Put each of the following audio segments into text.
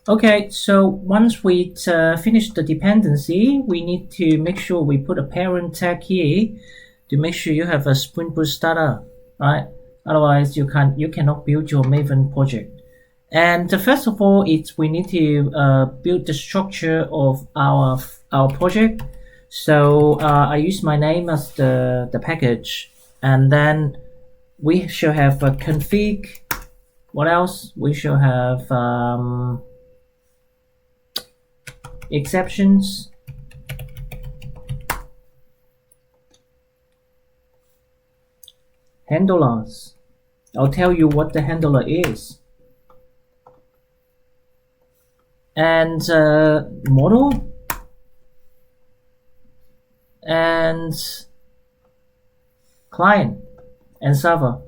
Okay, so once we finish the dependency, we need to make sure we put a parent tag here to make sure you have a Spring Boot starter, right? Otherwise, you cannot build your Maven project. And first of all, we need to build the structure of our project. So I use my name as the package, and then we shall have a config. What else? We shall have exceptions, handlers. I'll tell you what the handler is, and model, and client and server.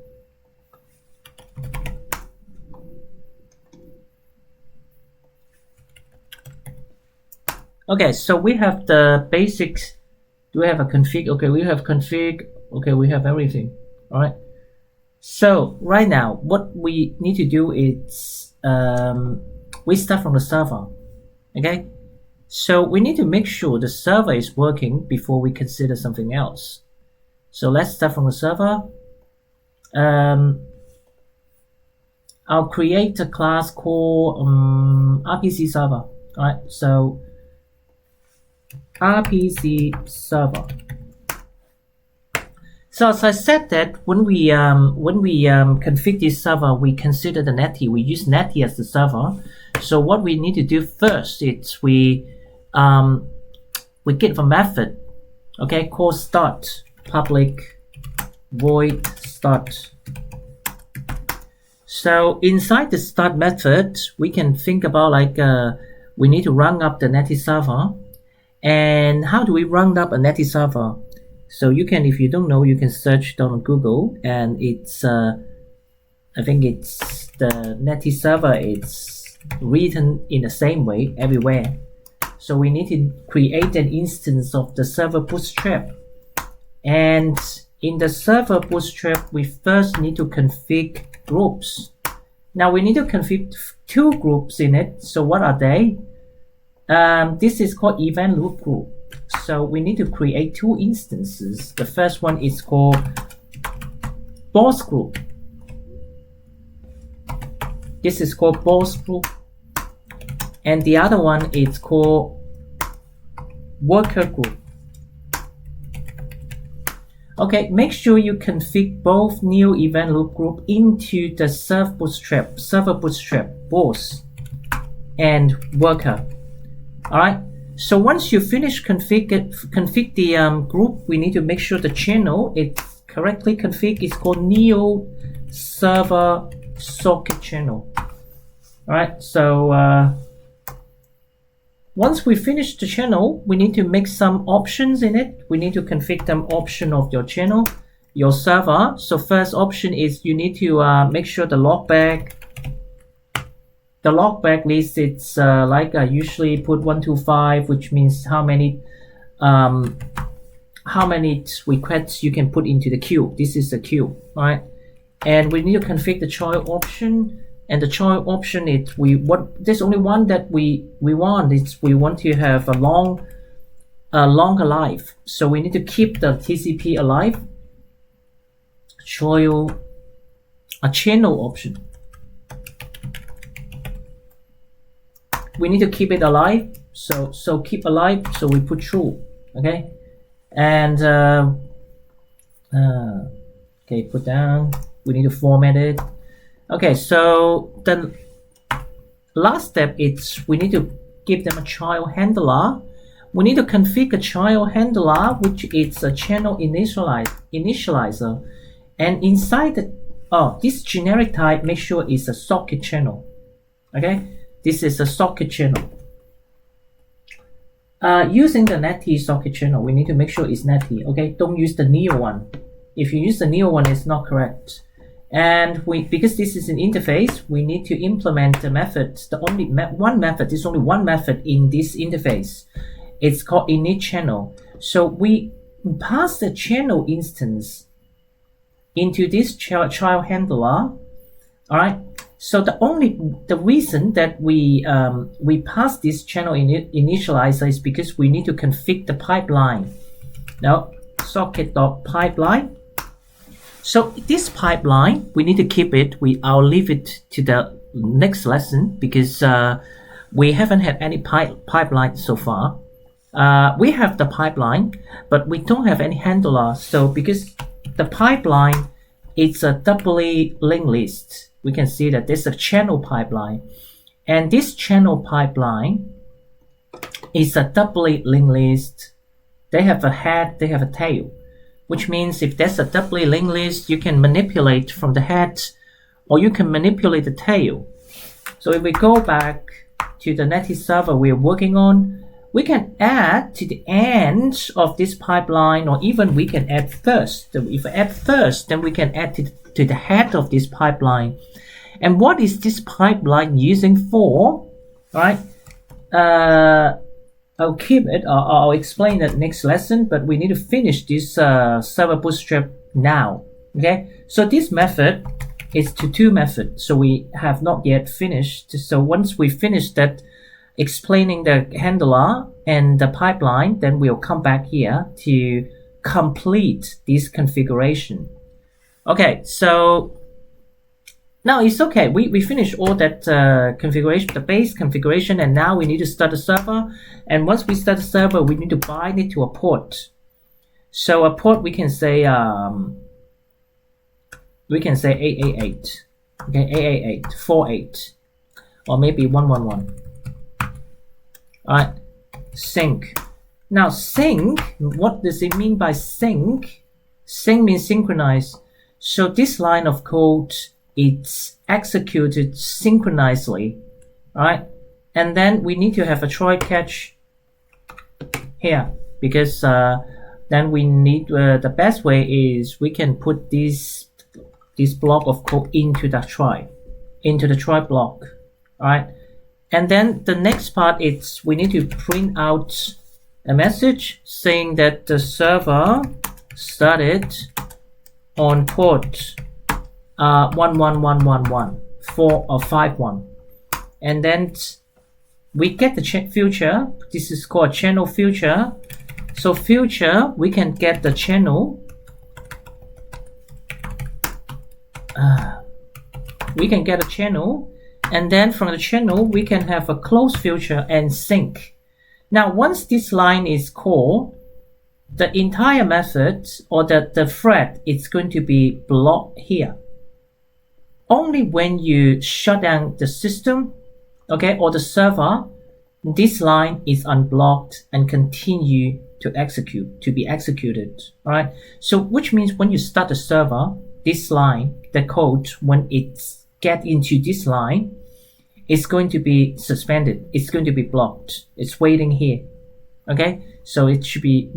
Okay, so we have the basics. Do we have a config? Okay, we have config. Okay, we have everything. All right. So right now, what we need to do is we start from the server. Okay. So we need to make sure the server is working before we consider something else. So let's start from the server. I'll create a class called RPC Server. All right. So RPC Server. So as I said that when we configure this server, we consider the Netty. We use Netty as the server. So what we need to do first is we give a method, okay, called start public void start. So inside the start method, we can think about like we need to run up the Netty server. And how do we run up a Netty server? So you can, if you don't know, you can search on Google, and it's I think it's the Netty server. It's written in the same way everywhere. So we need to create an instance of the server bootstrap, and in the server bootstrap, we first need to config groups. Now we need to config 2 groups in it. So what are they? This is called event loop group. So we need to create 2 instances. The first one is called boss group. This is called boss group. And the other one is called worker group. Okay, make sure you config both new event loop group into the server bootstrap, boss and worker. All right. So once you finish config the group, we need to make sure the channel is correctly configured. It's called Neo Server Socket Channel. All right. So once we finish the channel, we need to make some options in it. We need to configure them option of your channel, your server. So first option is you need to make sure the logback. The logback list, it's like I usually put 125, which means how many requests you can put into the queue. This is the queue, right? And we need to configure the child option. And the child option is there's only one that we want. It's we want to have a long alive. So we need to keep the TCP alive. Child a channel option. We need to keep it alive, so keep alive, so we put true, okay? And okay, put down, we need to format it. Okay, so the last step is we need to give them a child handler. We need to configure a child handler, which is a channel initializer. And inside this generic type, make sure it's a socket channel, okay? This is a socket channel. Using the Netty socket channel, we need to make sure it's Netty. Okay, don't use the Neo one. If you use the Neo one, it's not correct. And because this is an interface, we need to implement the method. The only one method. There's only one method in this interface. It's called init channel. So we pass the channel instance into this child handler. All right. So the reason that we pass this channel initializer is because we need to configure the pipeline. Now socket.pipeline. So this pipeline, we need to keep it. I'll leave it to the next lesson because we haven't had any pipeline so far. We have the pipeline, but we don't have any handler. So because the pipeline, it's a doubly linked list, we can see that there's a channel pipeline, and this channel pipeline is a doubly linked list. They have a head, they have a tail, which means if there's a doubly linked list, you can manipulate from the head or you can manipulate the tail. So if we go back to the Netty server we're working on, we can add to the end of this pipeline, or even we can add first. So if we add first, then we can add to the head of this pipeline. And what is this pipeline using for? All right. I'll keep it. I'll explain that next lesson, but we need to finish this server bootstrap now. Okay. So this method is to two methods. So we have not yet finished. So once we finish that, explaining the handler and the pipeline, then we'll come back here to complete this configuration. Okay, so now it's okay. We finished all that configuration, the base configuration, and now we need to start the server. And once we start the server, we need to bind it to a port. So a port, we can say 888. Okay, 888, 48, or maybe 111. Alright, sync. Now sync, what does it mean by sync? Sync means synchronize. So this line of code, it's executed synchronously. Alright, and then we need to have a try catch here, because then we need the best way is we can put this block of code into the try block. Alright. And then the next part is we need to print out a message saying that the server started on port 11111 4 or 51, and then we get the future. This is called channel future. So future, we can get the channel. We can get a channel. And then from the channel, we can have a close future and sync. Now, once this line is called, the entire method or the thread is going to be blocked here. Only when you shut down the system, okay, or the server, this line is unblocked and continue to be executed. All right. So, which means when you start the server, this line, the code, when it's get into this line, it's going to be suspended. It's going to be blocked. It's waiting here. Okay, so it should be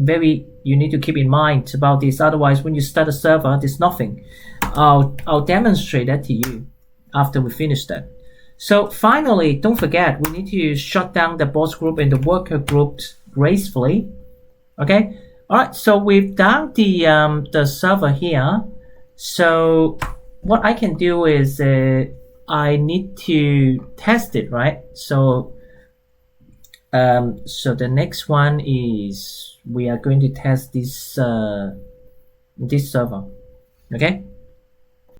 you need to keep in mind about this. Otherwise, when you start a server, there's nothing. I'll demonstrate that to you after we finish that. So finally, don't forget, we need to shut down the boss group and the worker groups gracefully. Okay, all right. So we've done the server here. So what I can do is I need to test it, right? So so the next one is we are going to test this this server. Okay.